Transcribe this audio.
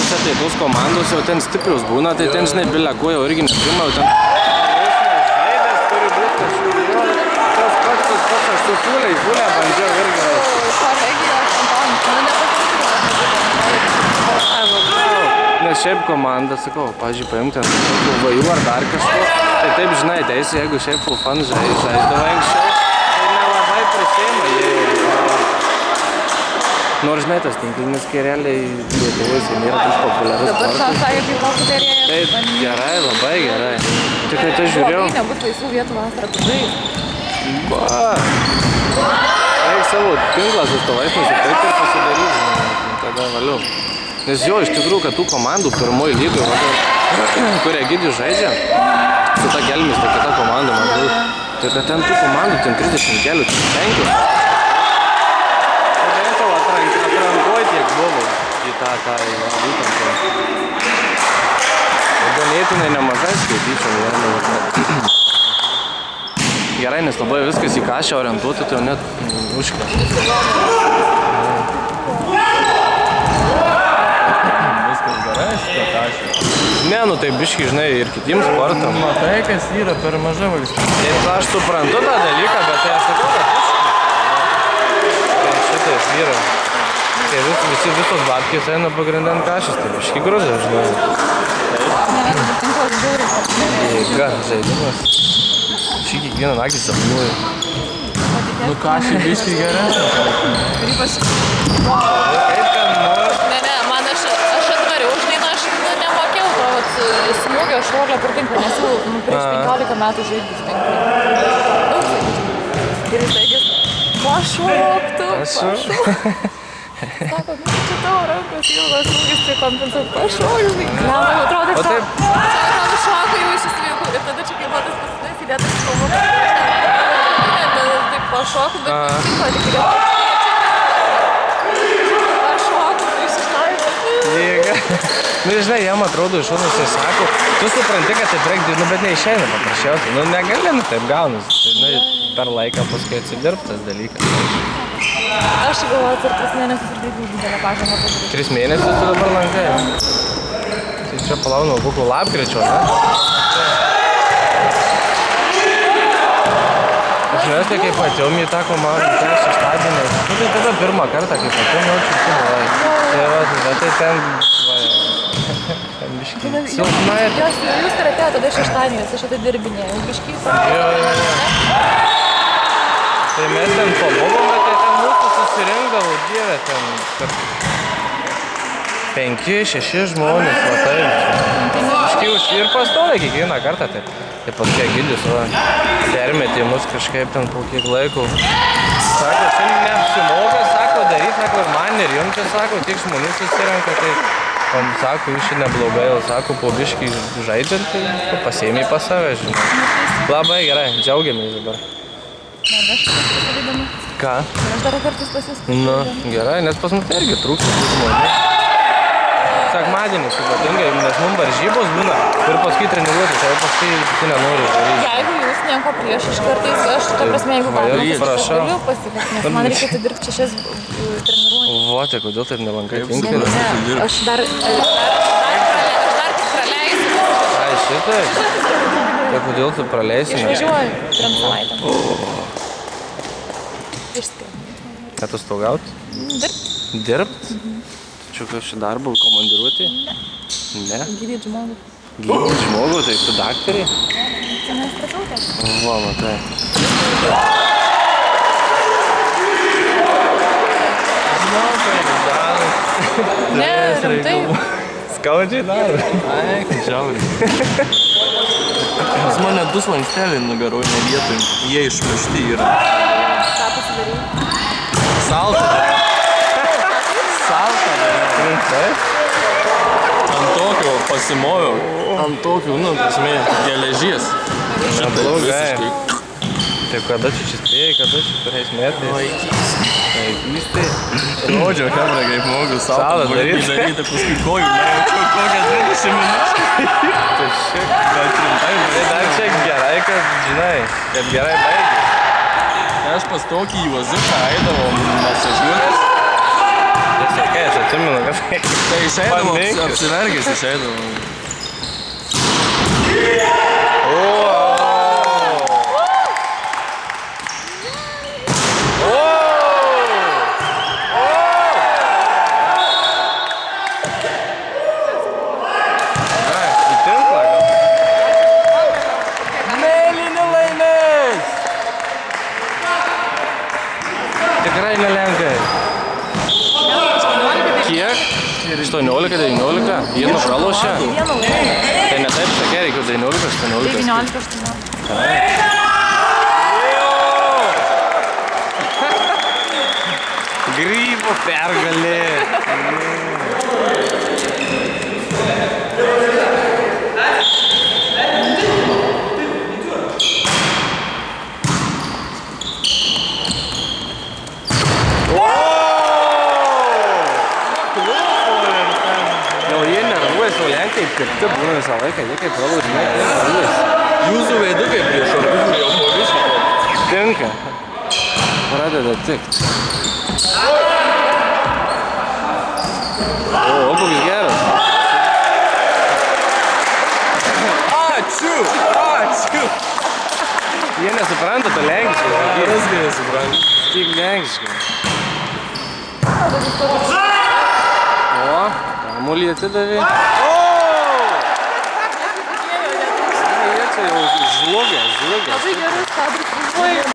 visose tai tos komandos jau ten stiprius būna, tai ten, žinai, bilia ko jau irgi neprima, jau ten... Žaidės turi būti kažkur, jo, tas pats, aš su Fulė bandžiau irgi. Kolegijos kompanijos, Nes šiaip komanda, sakau, pavyzdžiui, paimti ant vajų ar dar kažko, tai taip, žinai, teisė, jeigu šiaip full fun žaisdavo anksčiau, tai nelabai prisėma jie. Nors, žinai, tas tinklinis, kai realiai Lietuvoj nėra tas populiarus sportas. dabar tau sakė, kaip populiarėja. Taip, gerai, labai gerai. Tik kai tai žiūrėjau... Labai nebus laisvų vietų vasarą, tikrai. Reik savo tinklą su stovais nusipirkti ir pasidaryti, tada valiu. Nes jo, iš tikrųjų, kad tų komandų pirmoji lygoj, kur Egidijus žaidžia, su ta Kelmis, ta kita komanda, man atrodo, tai kad ten tų komandų, ten 30 kelių, 5. Atrankoj tiek buvo į tą būtent. Ganėtinai nemažai skaityčiau. Gerai, nes labai viskas į kašę orientuoti, tai jau net užkreša. Viskas gerai šitą kašę. Ne, nu tai biški, žinai, ir kitiems sportam. Matai, kas yra per maža valstybė. Taip, aš suprantu tą dalyką, bet tai aš sakau, kad šitais yra. Tai visos babkės eina pagrindant kašės, tai biški gruzė, žinai. Tinklas žiūri. Jėga, žaidimas. Šį kiekvieną naktį sapnuoju. Nu kašė biški geresnė. Ir ypač... Kaip ten nori? Ne, man aš atvariau, žinai, aš nemokėjau to smūgio šuolio per tinklą, nes jau prieš 15 metų žaidžius tinklą. Daug sakyčiau. Ir jis taigis, pašoktų. Sako, nu čia tavo rankos ilgos smūgis, tai kompensuot pašoktų. Man atrodo, kad šokai jau išsisveikų. Ir tada čia kaip tas pasidės įdėtas kalbukas. Taip pašoktų, bet tinklą tik įdėtas. Jėga. Nu, žinai, jam atrodo, iš šono jisai sako, tu supranti, kad taip reikia, nu, bet neišeina paprasčiausiai. Nu, negali, nu, taip gaunas. Tai, per laiką paskui atsidirbt tas dalykas. Aš galvoju, per 3 mėnesius ir taip didelę pažangą padaryti. 3 mėnesius tu dabar lankai. Tai čia palaunu, kokio lapkričio, ne? Aš nes tai kaip atėjom į tą komandą, ten šeštadienį. Nu, tai tada pirmą kartą, kaip atėjom, jau čiūkimo. Tai va, tai ten... Ten biškį. Silpna ir... Jūs ir atėjo tada šeštadienį, aš tai dirbinėjau, biškį. Jo. Tai mes ten pabuvom, bet tai ten mūsų susirinkdavo, dieve, ten... 5-6 žmonės, va tai. Biškį ir pastoviai kiekvieną kartą, tai paskui Egidijus, va, permetė mus kažkaip ten po kiek laiko. Sako, čia neapsimoka, sako, daryti, sako, ir man, ir jums čia, sako, tiek žmonių susirenka, tai, sako, jūs čia neblogai, jau, sako, po biškį žaidžiant, tai pasiėmė pas save, žinai. Labai gerai, džiaugiamės dabar. Man aš pasidėdama. Ką? Aš dar kartais pasispaudžiu. Nu, gerai, nes pas mus irgi trūksta tų žmonių. Sekmadienis ypatingai, nes mums varžybos būna ir paskui treniruoti, tai paskui tu nenori daryti. Jeigu jūs nieko prieš, iš kartais aš, ta prasme, jeigu galima, aš galiu pasilikti, nes man reikia atidirbti 6 treniruoti. O, tai kodėl taip nelankai tinkai? Ne, aš dar tik praleisiu. Ai, šitai? Tai kodėl tu praleisi? Išvažiuoju 3 savaitėm. Išskiriu. Atostogauti? Dirbt. Dirbt? Čia kažką darbą komandiruoti? Ne. Gydyt žmogų. Gydyt žmogų, tai tu daktarė? Kinesterapeutė. Va, matai. Žinau, kaip danas. Ne, rimtai. Skaudžiai daro. Ai, tai žiauriai. Pas mane 2 slanksteliai nugaroj ne vietoj. Jie išmušti yra. Ką pasidarei? Saltą darė. Saltą darė. Rimtai? Ant tokio pasimoviau. Ant tokio, nu, prasme, geležies. Neblogai. Tai kada čia spėjai, kada čia turės metais? Vaikystė. Rodžiau, hebra, kaip mogu saltą daryti, paskui kojų nejaučiau kokią 20 minučių. Tai šiek, bet rimtai, tai dar čia gerai, kad, žinai, kad gerai baigė. Aš pas tokį juoziuką eidavom masažuotis. Tiesiog, kai aš atsimenu, kad... Tai išeidavo, Paneikis. apsivergęs išeidavo. Į tinklą gal? Mėlyni laimės! Tikrai nelenkai. Kiek? 18-19. Jie nupralošė. Vieną laiką. Tai ne taip sakė, reikėjo 19-18. 19-18. Grybo pergalė. Jau jie nervuojasi, o lenkai pikti būna visą laiką, jie kaip pralaimė, jie nervuojasi. Jūsų veidukai prieš arbitą jau buvo visiškai. Tinka. Pradeda tikt. O, koks geras. Ačiū! Ačiū! Jie nesupranta to lenkiškai. Visgi nesupranta. Tik lenkiškai. O, kamuolį atidavė. Jie čia jau žlugė. Labai geras kadras.